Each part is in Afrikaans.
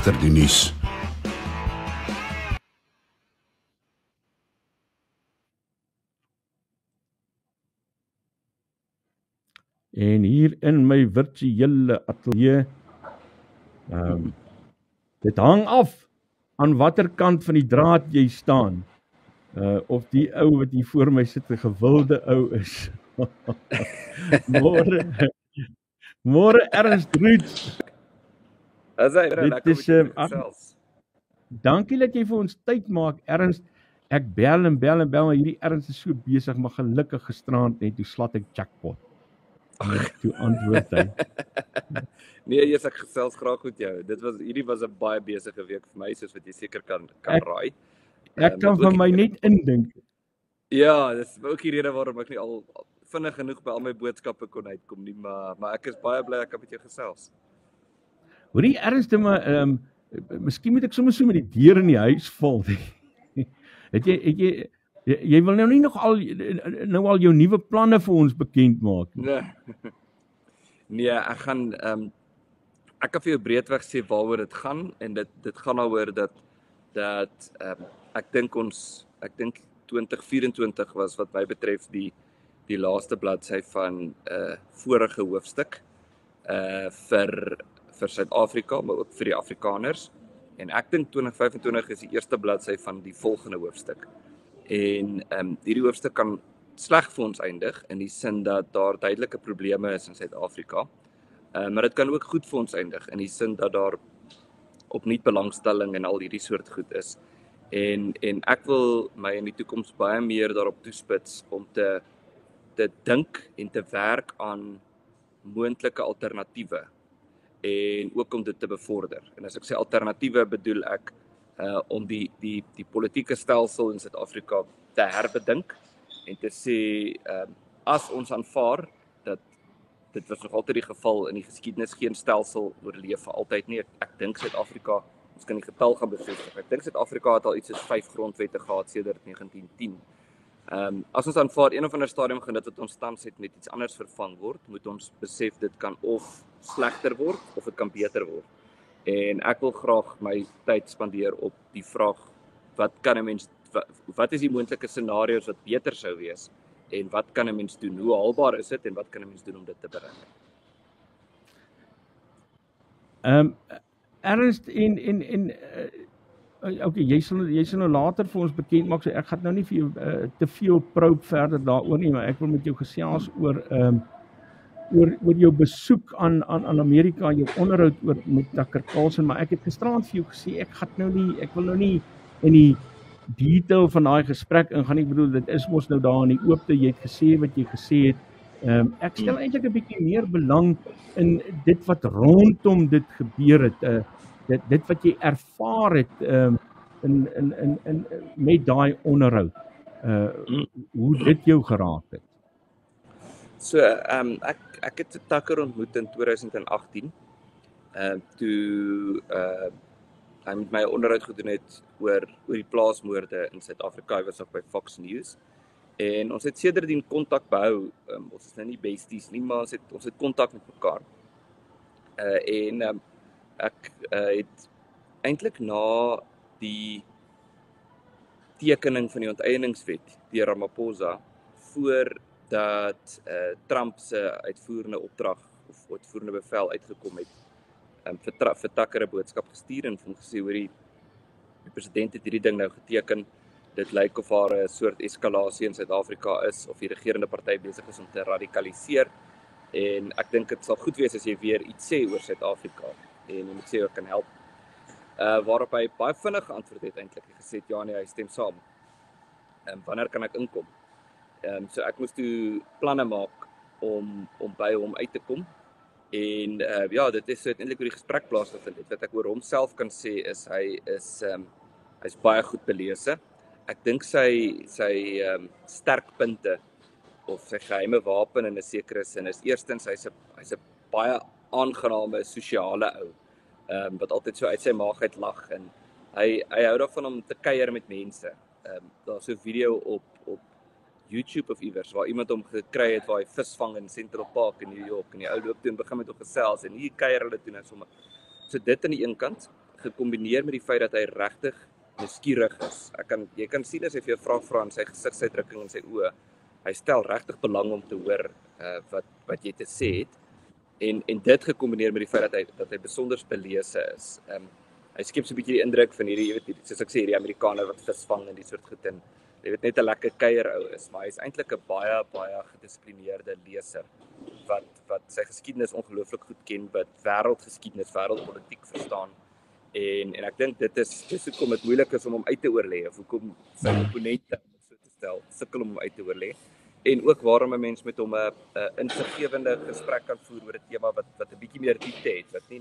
agter die nuus. En hier in my virtuele ateljee, dit hang af aan watter kant van die draad jy staan. Of die ou wat hier voor my sit 'n gewilde ou is. Môre Ernst Roots. Dit is dankie dat jy vir ons tyd maak, Ernst. Ek bel en bel, maar hierdie Ernst is so besig, maar gelukkig gisterand net toe slat ek jackpot. Toe antwoord hy. Nee, ek gesels graag met jou. Hierdie was 'n baie besige week vir my, soos wat jy seker kan raai. Ek kan van my net indink. Ja, dis ook die rede waarom ek nie al vinnig genoeg by al my boodskappe kon uitkom nie, maar ek is baie bly ek kan met jou gesels. Hoorie Ernst, maar miskien moet ek sommer so met die deur in die huis val. Het jy wil nou nie nog al jou nuwe planne vir ons bekend maak nie? Nee, ek gaan ek kan vir jou breedweg sê waaroor dit gaan, en dit gaan daaroor dat ek dink 2024 was wat my betref die laaste bladsy van vorige hoofstuk vir Suid-Afrika, maar ook vir die Afrikaners. En ek dink 2025 is die eerste bladsy van die volgende hoofstuk. En hierdie hoofstuk kan sleg vir ons eindig, in die sin dat daar duidelike probleme is in Suid-Afrika. Maar dit kan ook goed vir ons eindig, in die sin dat daar opnuut belangstelling en al hierdie soort goed is. En ek wil my in die toekoms baie meer daarop toespits om te dink en te werk aan moontlike alternatiewe en ook om dit te bevorder. En as ek sê alternatiewe, bedoel ek om die politieke stelsel in Suid-Afrika te herbedink en te sê as ons aanvaar dat dit was nog altyd die geval in die geskiedenis, geen stelsel oorleef vir altyd nie. Ek dink Suid-Afrika, ons kan die getal gaan bevestig. Ek dink Suid-Afrika het al iets soos 5 grondwette gehad sedert 1910. As ons aanvaar een of ander stadium gaan dit wat ons tans het met iets anders vervang word, moet ons besef dit kan of slegter word of dit kan beter word. En ek wil graag my tyd spandeer op die vraag, wat is die moontlike scenario's wat beter sou wees en wat kan 'n mens doen? Hoe haalbaar is dit en wat kan 'n mens doen om dit te bereik? Ernst, okay, jy sal nou later vir ons bekend maak, so ek gaan nou nie vir jou te veel probe verder daaroor nie, maar ek wil met jou gesels oor jou besoek aan Amerika, jou onderhoud met Tucker Carlson, maar ek het gisterand vir jou gesê, ek wil nou nie in die detail van daai gesprek ingaan nie. Ek bedoel, dit is mos nou daar in die oopte, jy het gesê wat jy gesê het. Ek stel eintlik 'n bietjie meer belang in dit wat rondom dit gebeur het, dit wat jy ervaar het met daai onderhoud, hoe dit jou geraak het. So, ek het Tucker ontmoet in 2018, toe hy met my onderhoud gedoen het oor die plaasmoorde in Suid-Afrika. Hy was nog by Fox News. En ons het sedertdien kontak behou. Ons is nou nie besties nie, maar ons het kontak met mekaar. Ek het eintlik na die tekening van die onteieningswet deur Ramaphosa, voordat Trump se uitvoerende opdrag of uitvoerende bevel uitgekom het, vir Tucker 'n boodskap gestuur en hom gesê, hoor die president het hierdie ding nou geteken, dit lyk of daar 'n soort eskalasie in Suid-Afrika is, of die regerende party besig is om te radikaliseer, en ek dink dit sal goed wees as jy weer iets sê oor Suid-Afrika, en jy moet sê ek kan help. Waarop hy baie vinnig geantwoord het eintlik, hy gesê, ja nee, hy stem saam. Wanneer kan ek inkom? So ek moes toe planne maak om by hom uit te kom. En ja, dit is uiteindelik hoe die gesprek plaasgevind het. Wat ek oor homself kan sê is hy's baie goed belese. Ek dink sy sterkpunte of sy geheime wapen in 'n sekere sin is eerstens hy's 'n baie aangename sosiale ou. Wat altyd so uit sy maag uit lag, en hy hou daarvan om te kuier met mense. Daar's so 'n video op YouTube of iewers waar iemand hom gekry het waar hy vis vang in Central Park in New York, en die ou loop toe en begin met hom gesels en hier kuier hulle toe nou sommer. So dit aan die een kant, gekombineer met die feit dat hy regtig nuuskierig is. Jy kan sien as hy vir jou vraag vra in sy gesigsuitdrukking en sy oë. Hy stel regtig belang om te hoor wat jy te sê het. En dit gekombineer met die feit dat hy besonder belese is. Hy skep so 'n bietjie die indruk van hierdie, jy weet, soos ek sê, hierdie Amerikaner wat visvang en die soort goed en jy weet net 'n lekker kuierou is, maar hy is eintlik 'n baie gedissiplineerde leser wat sy geskiedenis ongelooflik goed ken, wat wêreldgeskiedenis, wêreldpolitiek verstaan. En ek dink dis hoekom dit moeilik is om hom uit te oorlê of hoekom sy opponente, om dit so te stel, sukkel om hom uit te oorlê. En ook waarom 'n mens met hom 'n insiggewende gesprek kan voer oor 'n tema wat 'n bietjie meer diepte het, wat nie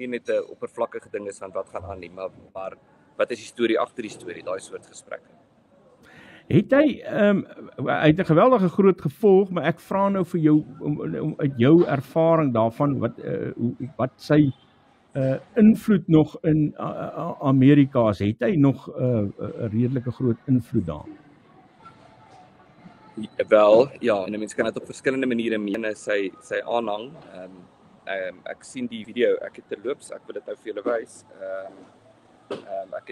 net 'n oppervlakkige ding is van wat gaan aan nie, maar wat is die storie agter die storie, daai soort gesprekke. Het hy het 'n geweldige groot gevolg, maar ek vra nou vir jou om uit jou ervaring daarvan wat sy invloed nog in Amerika is. Het hy nog 'n redelike groot invloed daar? Wel, ja, en 'n mens kan dit op verskillende maniere meen, sy aanhang. Ek sien die video, ek het terloops, ek wil dit nou vir julle wys. Ek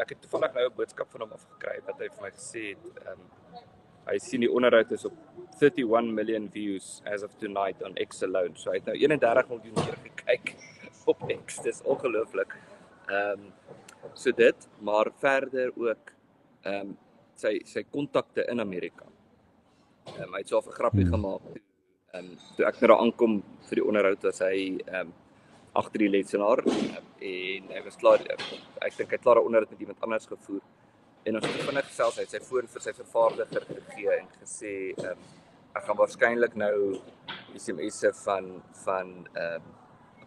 het toevallig nou 'n boodskap van hom afgekry wat hy vir my gesê het. Hy sien die onderhoud is op 31 million views as of tonight on X alone. So hy het nou 31 miljoen keer gekyk op X. Dis ongelooflik. So dit, maar verder ook sy kontakte in Amerika. Hy het so 'n grappie gemaak toe ek nou daar aankom vir die onderhoud, was hy agter die lesenaar en hy was klaar, ek dink hy het klaar 'n onderhoud met iemand anders gevoer en ons het vinnig gesels, hy het sy foon vir sy vervaardiger gegee en gesê ek gaan waarskynlik nou SMS'e van 'n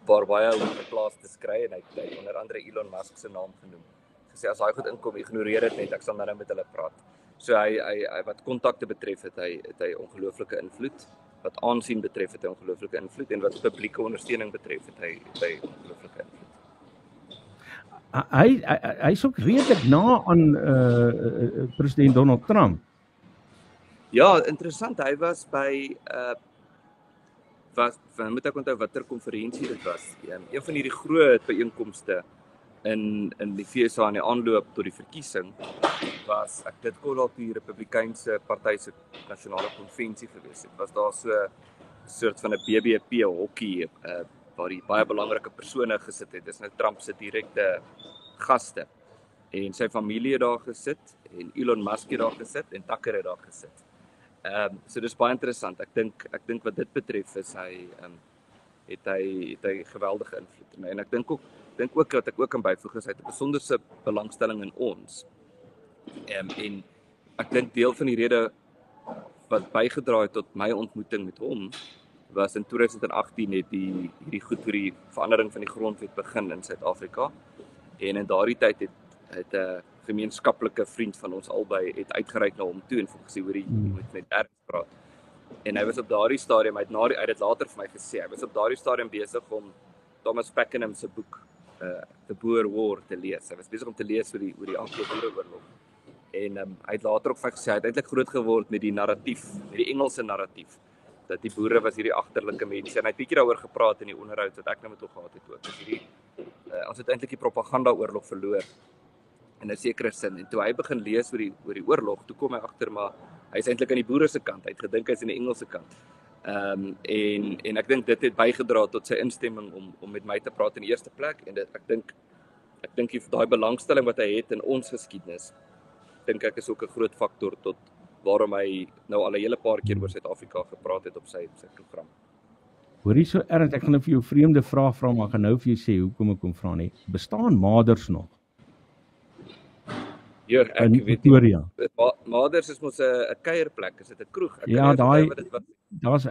paar baie hoë plaas te skry en hy het onder andere Elon Musk se naam genoem. Gesê as daai goed inkom, ignoreer dit net, ek sal nou met hulle praat. So hy wat kontakte betref het hy ongelooflike invloed. Wat aansien betref het hy ongelooflike invloed en wat publieke ondersteuning betref het hy ongelooflike invloed. Hy is ook redelik na aan president Donald Trump. Ja, interessant. Hy was by moet ek onthou watter konferensie dit was. Een van hierdie groot byeenkomste in die FSA in die aanloop tot die verkiesing was dit kon dalk die Republikeinse party se nasionale konvensie gewees het. Was daar so 'n soort van 'n BBP hokkie waar die baie belangrike persone gesit het. Dis nou Trump se direkte gaste. En sy familie het daar gesit en Elon Musk het daar gesit en Tucker het daar gesit. So dis baie interessant. Ek dink wat dit betref is het hy geweldige invloed. En ek dink ook wat ek ook kan byvoeg is hy het 'n besonderse belangstelling in ons. En ek dink deel van die rede wat bygedra het tot my ontmoeting met hom was in 2018 het hierdie goed oor die verandering van die grondwet begin in Suid-Afrika. En in daardie tyd het 'n gemeenskaplike vriend van ons albei het uitgereik na hom toe en gesê hoor jy moet met Erns praat. En hy was op daardie stadium hy het dit later vir my gesê. Hy was op daardie stadium besig om Thomas Pakenham se boek The Boer War te lees. Hy was besig om te lees oor die Anglo-Boereoorlog. En hy het later ook vir gesê hy het eintlik groot geword met die narratief, met die Engelse narratief, dat die boere was hierdie agterlike mense en hy het bietjie daaroor gepraat in die onderhoud wat ek nou met hom gehad het ook. Dus ons het eintlik die propaganda-oorlog verloor in 'n sekere sin. En toe hy begin lees oor die oorlog, toe kom hy agter maar hy is eintlik aan die boere se kant. Hy het gedink hy is aan die Engelse kant. En ek dink dit het bygedra tot sy instemming om met my te praat in die eerste plek en ek dink daai belangstelling wat hy het in ons geskiedenis dink ek is ook 'n groot faktor tot waarom hy nou al 'n hele paar keer oor Suid-Afrika gepraat het op sy program. Hoorie so Ernst, ek gaan nou vir jou 'n vreemde vraag vra, maar ek gaan nou vir jou sê hoekom ek hom vra nie. Bestaan Maders nog? Ja, ek weet Pretoria. Maders is mos 'n kuierplek, is dit 'n kroeg? Ja,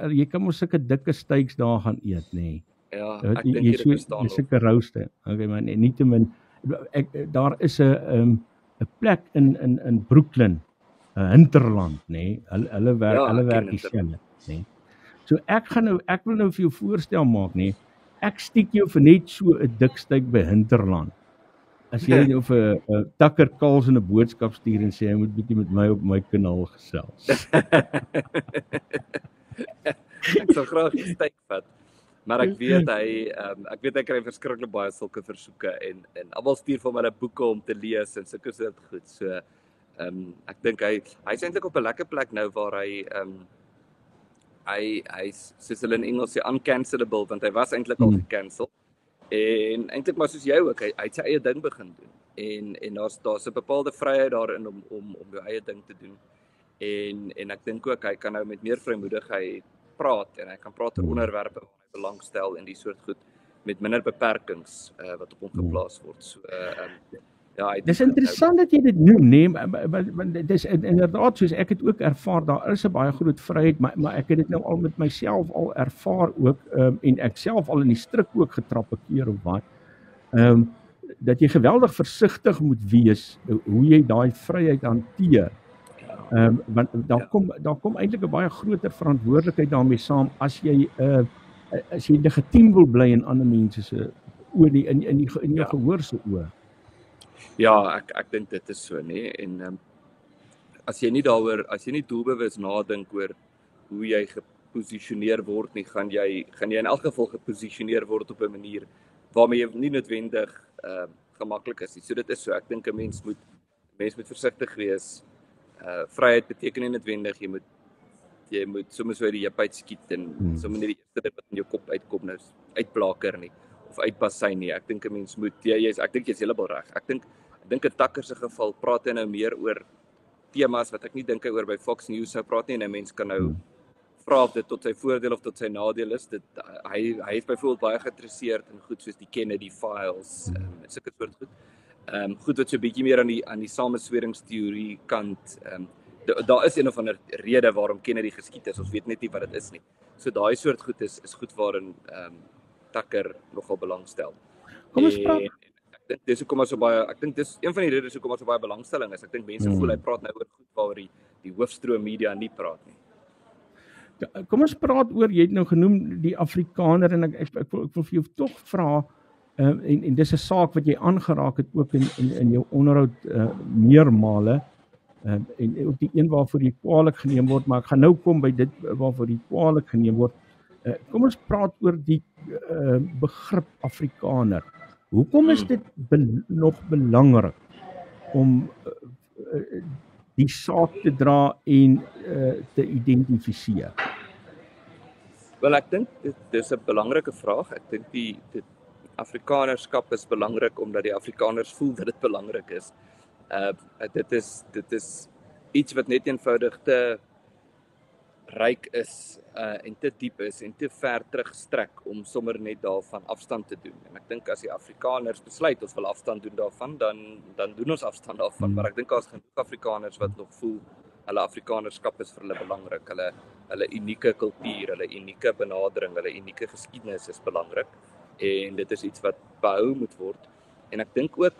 jy kan mos sulke dikke steaks daar gaan eet, nê. Nee. Ja, ek dink dit bestaan nog. Sulke rooste. Okay, maar nietemin daar is 'n plek in Brooklyn, 'n hinterland, nê. Nee. Hulle werk dieselfde, nê. So ek wil nou vir jou voorstel maak, nê. Ek stiek jou vir net so 'n dik steak by hinterland. As jy nou vir Tucker Carlson 'n boodskap stuur en sê hy moet bietjie met my op my kanaal gesels. Ek sou graag die steak vat. Maar ek weet hy kry verskriklik baie sulke versoeke en almal stuur vir hom hulle boeke om te lees en sulke soort goed. So ek dink hy's eintlik op 'n lekker plek nou waar hy's soos hulle in Engels sê uncancelable, want hy was eintlik al gecancel. En eintlik maar soos jy ook, hy het sy eie ding begin doen. En daar's 'n bepaalde vryheid daarin om jou eie ding te doen. En ek dink ook hy kan nou met meer vrymoedigheid praat en hy kan praat oor onderwerpe waar hy belangstel en die soort goed met minder beperkings wat op hom geplaas word. So ja, dis interessant dat jy dit noem, nee, want dit is inderdaad soos ek het ook ervaar, daar is 'n baie groot vryheid, maar ek het dit nou al met myself al ervaar ook, en ek self al in die struik ook getrap 'n keer of wat, dat jy geweldig versigtig moet wees hoe jy daai vryheid hanteer. Want daar kom eintlik 'n baie groter verantwoordelikheid daarmee saam as jy legitiem wil bly in ander mense se oë, in jou gehoor se oë. Ja, ek dink dit is so, nê. En as jy nie doelbewus nadink oor hoe jy geposisioneer word nie, gaan jy in elk geval geposisioneer word op 'n manier waarmee jy nie noodwendig gemaklik is nie. So dit is so. Ek dink 'n mens moet versigtig wees. Vryheid beteken nie noodwendig jy moet sommer so uit die heup uit skiet en sommer net die eerste ding wat in jou kop uitkom nou uitplaker nie of uitbasyn nie. Ek dink 'n mens moet ek dink jy's heeltemal reg. Ek dink in Tucker se geval praat hy nou meer oor temas wat ek nie dink hy oor by Fox News sou praat nie, en 'n mens kan nou vra of dit tot sy voordeel of tot sy nadeel is. Hy is byvoorbeeld baie geïnteresseerd in goed soos die Kennedy files en sulke soort goed. Goed wat so 'n bietjie meer aan die samesweringsteorie kant. Daar is een of ander rede waarom Kennedy geskiet is. Ons weet net nie wat dit is nie. So daai soort goed is goed waarin Tucker nogal belangstel. Kom ons praat. Ek dink dis hoekom so baie. Ek dink dis een van die redes hoekom so baie belangstelling is. Ek dink mense voel hy praat nou oor goed waaroor die hoofstroom media nie praat nie. Kom ons praat oor, jy het nou genoem die Afrikaner, en ek wil vir jou tog vra, en dis 'n saak wat jy aangeraak het ook in jou onderhoud meermale, en ook die een waarvoor jy kwaadlik geneem word, maar ek gaan nou kom by dit waarvoor jy kwaadlik geneem word. Kom ons praat oor die begrip Afrikaner. Hoekom is dit nog belangrik om die saak te dra en te identifiseer? Wel, ek dink dis 'n belangrike vraag. Ek dink die Afrikanerskap is belangrik omdat die Afrikaners voel dat dit belangrik is. Dit is iets wat net eenvoudig te ryk is en te diep is en te ver terugstrek om sommer net daarvan afstand te doen. En ek dink as die Afrikaners besluit ons wil afstand doen daarvan, dan doen ons afstand daarvan. Maar ek dink daar's genoeg Afrikaners wat nog voel hulle Afrikanerskap is vir hulle belangrik. Hulle unieke kultuur, hulle unieke benadering, hulle unieke geskiedenis is belangrik. En dit is iets wat behou moet word. En ek dink ook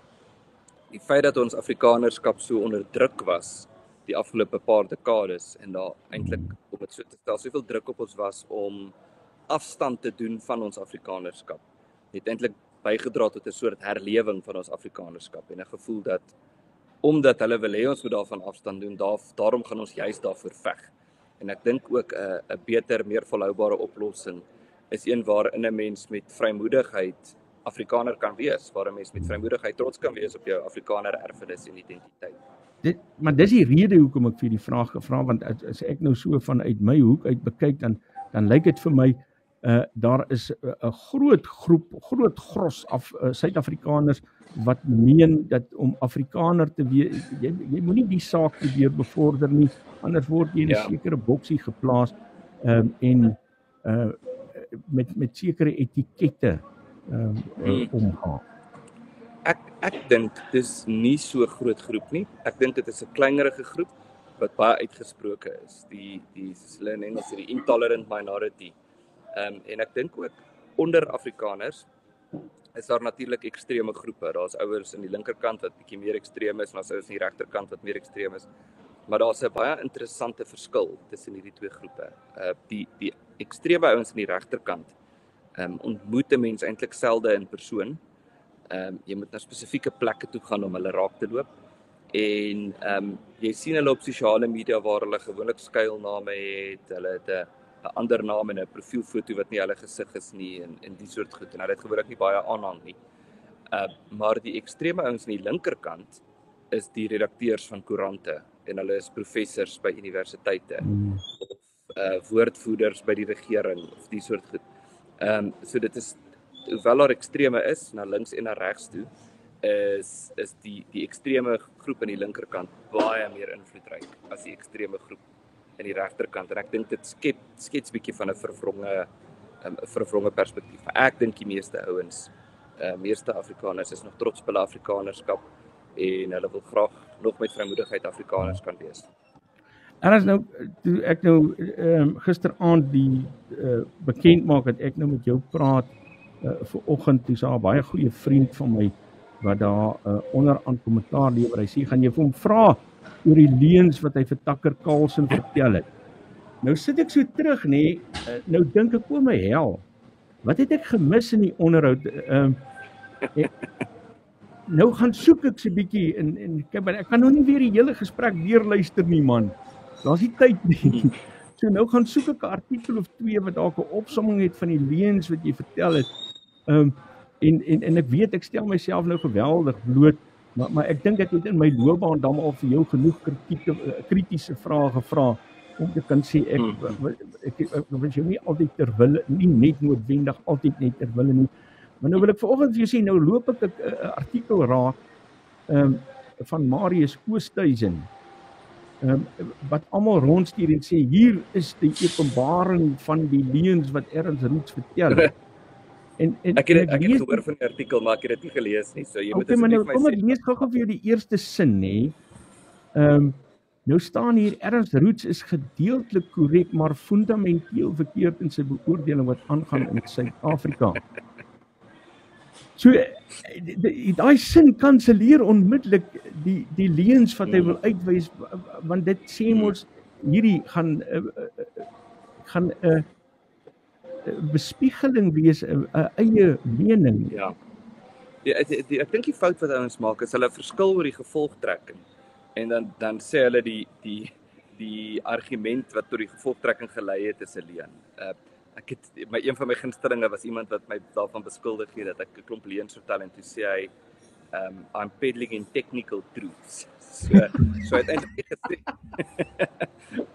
die feit dat ons Afrikanerskap so onder druk was die afgelope paar dekades en daar eintlik om dit so te stel soveel druk op ons was om afstand te doen van ons Afrikanerskap, het eintlik bygedra tot 'n soort herlewing van ons Afrikanerskap en 'n gevoel dat omdat hulle wil hê ons moet daarvan afstand doen, daarom gaan ons juist daarvoor veg. En ek dink ook 'n beter, meer volhoubare oplossing is een waarin 'n mens met vrymoedigheid Afrikaner kan wees, waar 'n mens met vrymoedigheid trots kan wees op jou Afrikaner erfenis en identiteit. Maar dis die rede hoekom ek vir die vraag gevra, want as ek nou so vanuit my hoek uit bekyk, dan lyk dit vir my daar is 'n groot gros Suid-Afrikaners wat meen dat om Afrikaner te wees, jy moenie die saak probeer bevorder nie, anders word jy in 'n sekere boksie geplaas en met sekere etikette omgaan. Ek dink dis nie so groot groep nie. Ek dink dit is 'n kleinerige groep wat baie uitgesproke is. Die hulle in Engels sê die intolerant minority. En ek dink ook onder Afrikaners is daar natuurlik ekstreme groepe. Daar's ouers aan die linkerkant wat bietjie meer ekstreem is en daar's ouers aan die regterkant wat meer ekstreem is. Maar daar's 'n baie interessante verskil tussen hierdie twee groepe. Die ekstreme ouens aan die regterkant ontmoet 'n mens eintlik selde in persoon. Jy moet na spesifieke plekke toe gaan om hulle raak te loop. En jy sien hulle op sosiale media waar hulle gewoonlik skuilname het. Hulle het 'n ander naam en 'n profielfoto wat nie hulle gesig is nie en die soort goed en hulle het gewoonlik nie baie aanhang nie. Maar die ekstreme ouens aan die linkerkant is die redakteurs van koerante en hulle is professors by universiteite of woordvoerders by die regering of die soort goed. So dit is, hoewel daar ekstreme is na links en na regs toe, is die ekstreme groep aan die linkerkant baie meer invloedryk as die ekstreme groep aan die regterkant en ek dink dit skets bietjie van 'n verwronge perspektief. Maar ek dink die meeste ouens, meeste Afrikaners is nog trots op hulle Afrikanerskap en hulle wil graag nog met vrymoedigheid Afrikaners kan wees. En as nou, toe ek nou gisteraand die bekend maak dat ek nou met jou praat, vanoggend, dis 'n baie goeie vriend van my, wat daar onderaan kommentaar lewer, hy sê, gaan jy vir hom vra oor die leuns wat hy vir Tucker Carlson vertel het. Nou sit ek so terug, nee, nou dink ek, o my hel, wat het ek gemis in die onderhoud? Nou gaan soek ek so 'n bietjie en ek kan nou nie weer die hele gesprek deurluister nie, man. Daar's nie tyd nie. So nou gaan soek ek 'n artikel of 2 wat dalk 'n opsomming het van die leuns wat jy vertel het. En ek weet ek stel myself nou geweldig bloot, maar ek dink ek het in my loopbaan dan al vir jou genoeg kritiese vrae gevra om te kan sê ek wens jou nie altyd ter wille, nie net noodwendig altyd net ter wille nie. Maar nou wil ek vanoggend vir jou sê, nou loop ek 'n artikel raak van Marius Oosthuizen, wat almal rondstuur en sê hier is die openbaring van die leuns wat Ernst Roets vertel het. Ek het gehoor van die artikel, maar ek het dit nie gelees nie. So jy moet asseblief vir my sê. Kom ek lees gou-gou vir jou die eerste sin, nê. Nou staan hier, Ernst Roets is gedeeltelik korrek, maar fundamenteel verkeerd in sy beoordeling wat aangaan in Suid-Afrika. So daai sin kanselleer onmiddellik die leuns wat hy wil uitwys, want dit sê mos hierdie gaan bespiegeling wees, 'n eie mening. Ja. Ek dink die fout wat ouens maak is hulle verskil oor die gevolgtrekking. En dan sê hulle die argument wat tot die gevolgtrekking gelei het is 'n leuen. Een van my gunstelinge was iemand wat my daarvan beskuldig het dat ek 'n klomp leuns vertel en toe sê hy I'm peddling in technical truths. So hy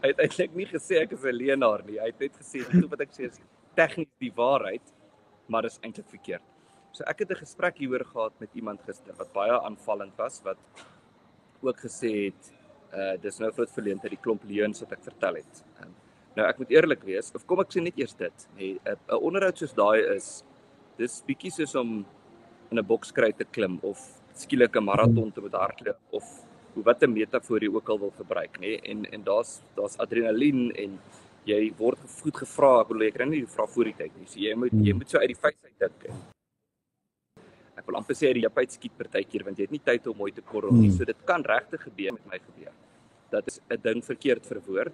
het eintlik nie gesê ek is 'n leienaar nie. Hy het net gesê dit wat ek sê is tegnies die waarheid, maar dis eintlik verkeerd. So ek het 'n gesprek hieroor gehad met iemand gister wat baie aanvallend was, wat ook gesê het dis nou groot verleentheid die klomp leuns wat ek vertel het. Nou ek moet eerlik wees, of kom ek sê net eers dit, nee, 'n onderhoud soos daai is, dis bietjie soos om in 'n bokskry te klim of skielik 'n maraton te moet hardloop of wat 'n metafoor jy ook al wil gebruik, nê? En daar's adrenalien en jy word goed gevra, ek bedoel jy kry nie die vraag voor die tyd nie. So jy moet so uit die face uit dink. Ek wil amper sê die jap uit skiet partykeer want jy het nie tyd om mooi te korrel nie. So dit kan regtig gebeur met my gebeur. Dat is 'n ding verkeerd verwoord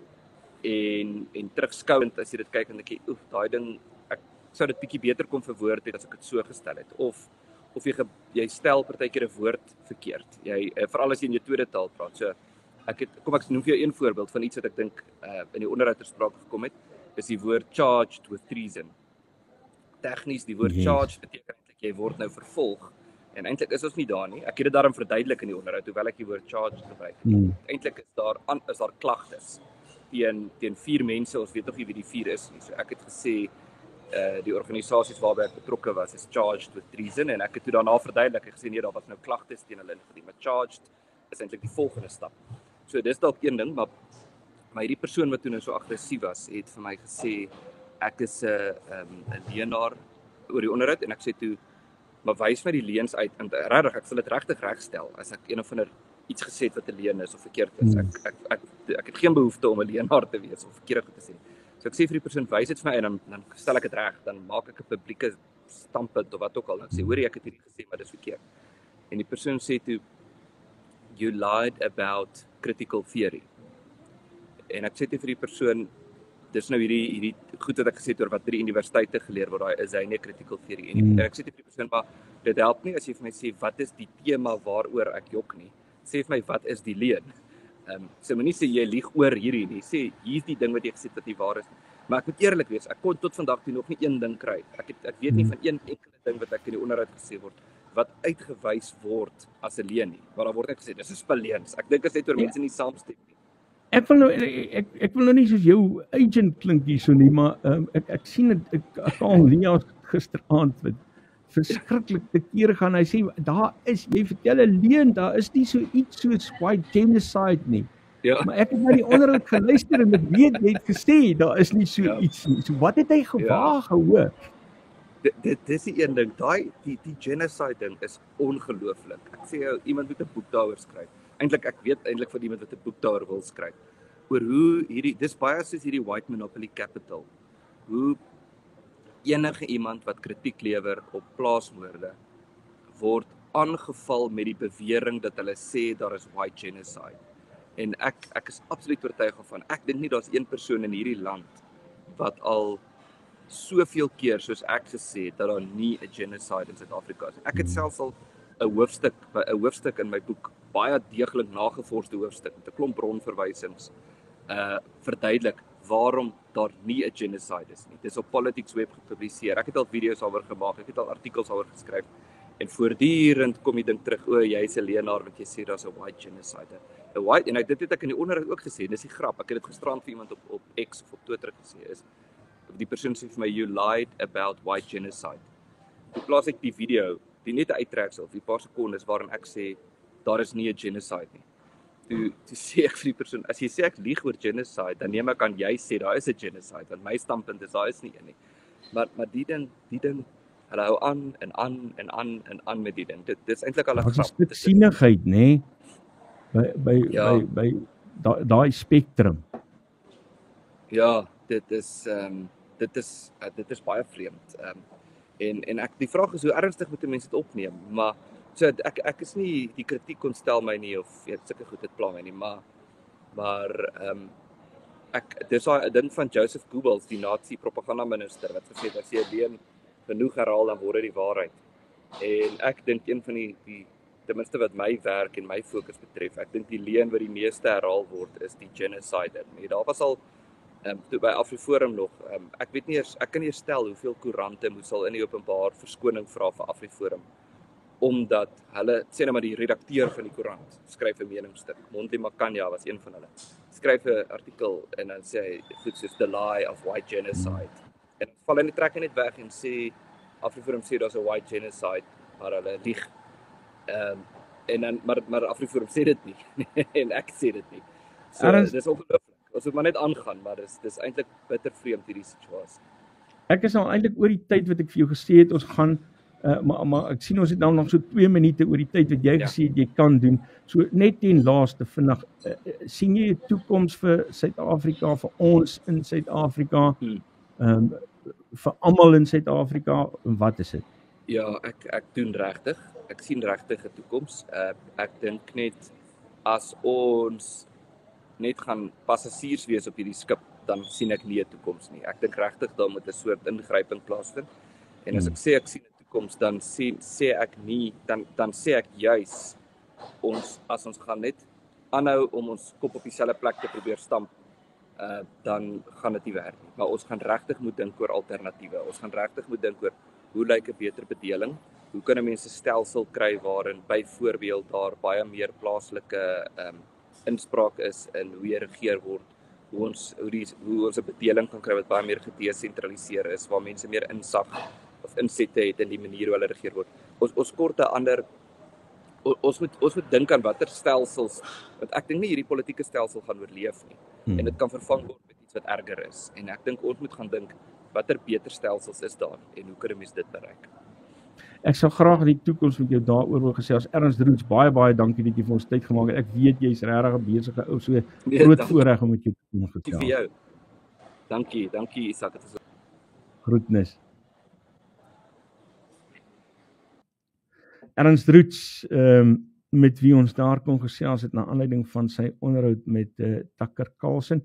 en terugskouend as jy dit kyk en dink jy, oef, daai ding ek sou dit bietjie beter kon verwoord het as ek dit so gestel het of jy stel partykeer 'n woord verkeerd. Jy veral as jy in jou tweede taal praat. So ek noem vir jou een voorbeeld van iets wat ek dink in die onderhoud ter sprake gekom het, is die woord charged with treason. Tegnies die woord charged beteken eintlik jy word nou vervolg en eintlik is ons nie daar nie. Ek het dit daarom verduidelik in die onderhoud hoewel ek die woord charged gebruik. Eintlik is daar klagtes teen 4 mense. Ons weet nog nie wie die 4 is nie. So ek het gesê die organisasies waarby ek betrokke was is charged with treason en ek het toe daarna verduidelik en gesê nee, daar was nou klagtes teen hulle ingedien, maar charged is eintlik die volgende stap. So dis dalk een ding, maar hierdie persoon wat toe nou so aggressief was, het vir my gesê ek is 'n leienaar oor die onderhoud en ek sê toe, maar wys my die leuns uit en regtig ek sal dit regtig regstel as ek een of ander iets gesê het wat 'n leuen is of verkeerd is. Ek het geen behoefte om 'n leienaar te wees of verkeerd te sê. So ek sê vir die persoon, wys dit vir my en dan stel ek dit reg, dan maak ek 'n publieke standpunt of wat ook al. Dan sê, hoor jy, ek het hierdie gesê, maar dis verkeerd. En die persoon sê toe, you lied about critical theory. En ek sê toe vir die persoon, dis nou hierdie goed wat ek gesê het oor wat by die universiteite geleer word, daai is hy nie critical theory. En ek sê toe vir die persoon, maar dit help nie as jy vir my sê, wat is die tema waaroor ek jok nie. Sê vir my, wat is die leuen? So moenie sê jy lieg oor hierdie nie. Sê hier's die ding wat jy gesê het wat nie waar is nie. Maar ek moet eerlik wees, ek kon tot vandag toe nog nie een ding kry. Ek weet nie van een enkele ding wat ek in die onderhoud gesê word wat uitgewys word as 'n leuen nie. Maar daar word net gesê dis 'n speleens. Ek dink dit is net oor mense nie saamstem nie. Ek wil nou nie soos jou agent klink hierso nie, maar ek sien dit Karl Leas gisteraand met verskriklik te kere gaan. Hy sê jy vertel 'n leuen, daar is nie so iets soos white genocide nie. Ja. Maar ek het na die onderhoud geluister en ek weet jy het gesê daar is nie so iets nie. So wat het hy gewaag gehoor? Dit is die een ding, die genocide ding is ongelooflik. Ek sê jou, iemand moet 'n boek daaroor skryf. Ek weet eintlik van iemand wat 'n boek daaroor wil skryf. Oor hoe dis baie soos hierdie white monopoly capital. Hoe enige iemand wat kritiek lewer op plaasmoorde word aangeval met die bewering dat hulle sê daar is white genocide. En ek is absoluut oortuig van. Ek dink nie daar's een persoon in hierdie land wat al soveel keer soos ek gesê het dat daar nie 'n genocide in Suid-Afrika is. Ek het selfs al 'n hoofstuk in my boek, baie deeglik nagevorsde hoofstuk met 'n klomp bronverwysings verduidelik waarom daar nie 'n genocide is nie. Dis op Politics Web gepubliseer. Ek het al video's daaroor gemaak, ek het al artikels daaroor geskryf. En voortdurend kom die ding terug, jy's 'n leienaar wat jy sê daar's 'n white genocide. En dit het ek in die onderhoud ook gesê, dis die grap. Ek het dit gisterand vir iemand op X of op Twitter gesê is. Die persoon sê vir my, you lied about white genocide. Toe plaas ek die video, die net 'n uittreksel, die paar sekondes waarin ek sê daar is nie 'n genocide nie. Toe sê ek vir die persoon, as jy sê ek lieg oor genocide, dan neem ek aan jy sê daar is 'n genocide, want my standpunt is daar is nie een nie. Maar die ding hulle hou aan met die ding. Dit is eintlik al 'n grap. Dit is sienigheid, nê? By daai spektrum. Ja, dit is baie vreemd. En die vraag is hoe ernstig moet mense dit opneem? Maar so ek is nie die kritiek kon stel my nie of sulke goed dit pla my nie, maar dis daai ding van Joseph Goebbels, die Nazi propaganda minister wat gesê het as jy 'n leuen genoeg herhaal dan word dit die waarheid. En ek dink een van die ten minste wat my werk en my fokus betref, ek dink die leuen wat die meeste herhaal word is die genocide. Nee, daar was al toe by AfriForum nog, ek weet nie eers, ek kan nie eers stel hoeveel koerante moes al in die openbaar verskoning vra vir AfriForum, omdat hulle, sê nou maar die redakteur van die koerant, skryf 'n meningsstuk, Monty Makanya was een van hulle, skryf 'n artikel en dan sê hy, goed soos the lie of white genocide, en dan val hy die trekker net weg en sê, AfriForum sê daar's 'n white genocide, maar hulle lieg, en dan, maar AfriForum sê dit nie, en ek sê dit nie, so dis ongelooflik. Ons moet maar net aangaan, maar dis eintlik bitter vreemd hierdie situasie. Ek is nou eintlik oor die tyd wat ek vir jou gesê het, ons gaan, maar ek sien ons het nou nog so 2 minute oor die tyd wat jy gesê het jy kan doen. So net ten laaste vinnig, sien jy 'n toekoms vir Suid-Afrika, vir ons in Suid-Afrika, vir almal in Suid-Afrika, en wat is dit? Ja, ek doen regtig. Ek sien regtig 'n toekoms. Ek dink net as ons net gaan passasiers wees op hierdie skip, dan sien ek nie 'n toekoms nie. Ek dink regtig daar moet 'n soort ingryping plaasvind. En as ek sê ek sien 'n toekoms, dan sê ek nie, dan sê ek juis as ons gaan net aanhou om ons kop op dieselfde plek te probeer stamp, dan gaan dit nie werk nie. Maar ons gaan regtig moet dink oor alternatiewe. Ons gaan regtig moet dink oor hoe lyk 'n beter bedeling? Hoe kan 'n mens 'n stelsel kry waarin byvoorbeeld daar baie meer plaaslike inspraak is in hoe jy regeer word, hoe ons 'n bedeling kan kry wat baie meer gedesentraliseer is, waar mense meer insag of insette het in die manier hoe hulle regeer word. Ons kort 'n ander, ons moet dink aan watter stelsels, want ek dink nie hierdie politieke stelsel gaan oorleef nie, en dit kan vervang word met iets wat erger is, en ek dink ons moet gaan dink, watter beter stelsels is daar, en hoe kan 'n mens dit bereik? Ek sou graag in die toekoms met jou daaroor wil gesels. Ernst Roots, baie dankie dat jy vir ons tyd gemaak het. Ek weet jy's regtig 'n besige ou, so groot voorreg om met jou te kon gesels. Vir jou. Dankie Isak. Groetnis. Ernst Roots, met wie ons daar kon gesels het na aanleiding van sy onderhoud met Tucker Carlson.